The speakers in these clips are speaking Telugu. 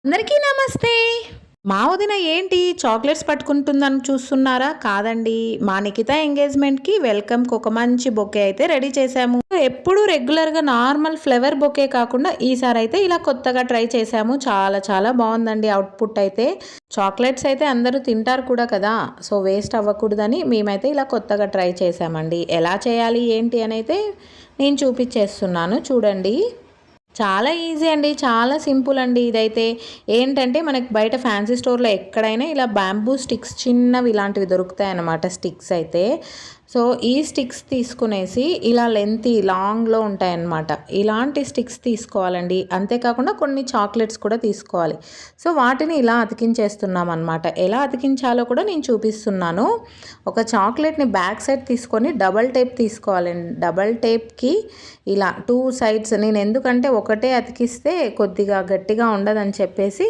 అందరికీ నమస్తే. మా వదిన ఏంటి చాక్లెట్స్ పట్టుకుంటుందని చూస్తున్నారా? కాదండి, మా నిఖిత ఎంగేజ్మెంట్కి వెల్కమ్కి ఒక మంచి బొకే అయితే రెడీ చేశాము. ఎప్పుడు రెగ్యులర్గా నార్మల్ ఫ్లవర్ బొకే కాకుండా ఈసారి అయితే ఇలా కొత్తగా ట్రై చేశాము. చాలా చాలా బాగుందండి అవుట్పుట్ అయితే. చాక్లెట్స్ అయితే అందరూ తింటారు కూడా కదా, సో వేస్ట్ అవ్వకూడదని మేమైతే ఇలా కొత్తగా ట్రై చేశామండి. ఎలా చేయాలి ఏంటి అని అయితే నేను చూపించేస్తున్నాను చూడండి. చాలా ఈజీ అండి, చాలా సింపుల్ అండి. ఇదైతే ఏంటంటే మనకి బయట ఫ్యాన్సీ స్టోర్లో ఎక్కడైనా ఇలా బ్యాంబూ స్టిక్స్ చిన్నవి ఇలాంటివి దొరుకుతాయి అన్నమాట. స్టిక్స్ అయితే సో ఈ స్టిక్స్ తీసుకునేసి ఇలా లాంగ్లో ఉంటాయన్నమాట. ఇలాంటి స్టిక్స్ తీసుకోవాలండి. అంతేకాకుండా కొన్ని చాక్లెట్స్ కూడా తీసుకోవాలి. సో వాటిని ఇలా అతికించేస్తున్నాం అనమాట. ఎలా అతికించాలో కూడా నేను చూపిస్తున్నాను. ఒక చాక్లెట్ని బ్యాక్ సైడ్ తీసుకొని డబల్ టేప్ తీసుకోవాలండి. డబల్ టేప్కి ఇలా 2 సైడ్స్, నేను ఎందుకంటే ఒకటే అతికిస్తే కొద్దిగా గట్టిగా ఉండదని చెప్పేసి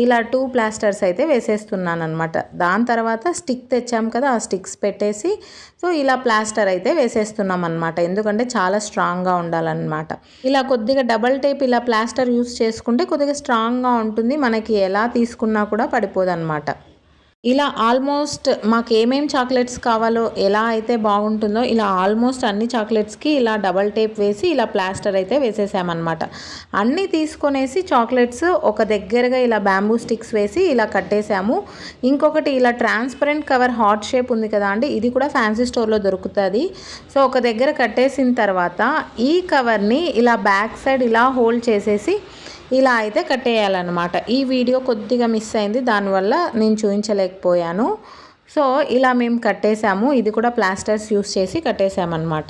ఇలా 2 ప్లాస్టర్స్ అయితే వేసేస్తున్నాను అనమాట. దాని తర్వాత స్టిక్ తెచ్చాం కదా, ఆ స్టిక్స్ పెట్టేసి సో ఇలా ప్లాస్టర్ అయితే వేసేస్తున్నాం అనమాట. ఎందుకంటే చాలా స్ట్రాంగ్గా ఉండాలన్నమాట. ఇలా కొద్దిగా డబల్ టేప్ ఇలా ప్లాస్టర్ యూస్ చేసుకుంటే కొద్దిగా స్ట్రాంగ్గా ఉంటుంది. మనకి ఎలా తీసుకున్నా కూడా పడిపోదు అనమాట. ఇలా ఆల్మోస్ట్ మాకు ఏమేమి చాక్లెట్స్ కావాలో ఎలా అయితే బాగుంటుందో ఇలా ఆల్మోస్ట్ అన్ని చాక్లెట్స్కి ఇలా డబల్ టేప్ వేసి ఇలా ప్లాస్టర్ అయితే వేసేసామన్నమాట. అన్నీ తీసుకొనేసి చాక్లెట్స్ ఒక దగ్గరగా ఇలా బ్యాంబూ స్టిక్స్ వేసి ఇలా కట్టేసాము. ఇంకొకటి ఇలా ట్రాన్స్పరెంట్ కవర్ హార్ట్ షేప్ ఉంది కదా అండి, ఇది కూడా ఫ్యాన్సీ స్టోర్లో దొరుకుతుంది. సో ఒక దగ్గర కట్టేసిన తర్వాత ఈ కవర్ని ఇలా బ్యాక్ సైడ్ ఇలా హోల్డ్ చేసేసి ఇలా అయితే కట్టేయాలన్నమాట. ఈ వీడియో కొద్దిగా మిస్ అయింది, దానివల్ల నేను చూపించలేకపోయాను. సో ఇలా మేము కట్టేసాము. ఇది కూడా ప్లాస్టర్స్ యూస్ చేసి కట్టేసామన్నమాట.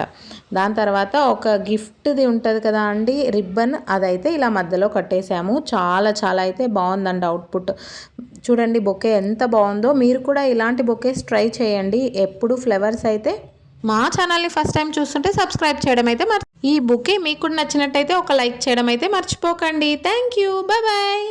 దాని తర్వాత ఒక గిఫ్ట్ది ఉంటుంది కదా అండి రిబ్బన్, అదైతే ఇలా మధ్యలో కట్టేసాము. చాలా చాలా అయితే బాగుందండి అవుట్పుట్. చూడండి బొకే ఎంత బాగుందో. మీరు కూడా ఇలాంటి బొకేస్ ట్రై చేయండి. ఎప్పుడు ఫ్లవర్స్ అయితే మా ఛానల్ని ఫస్ట్ టైం చూస్తుంటే సబ్స్క్రైబ్ చేయడం అయితే ఈ బుకే మీకు నచ్చినట్టయితే ఒక లైక్ చేయడం అయితే మర్చిపోకండి. Thank you, bye bye.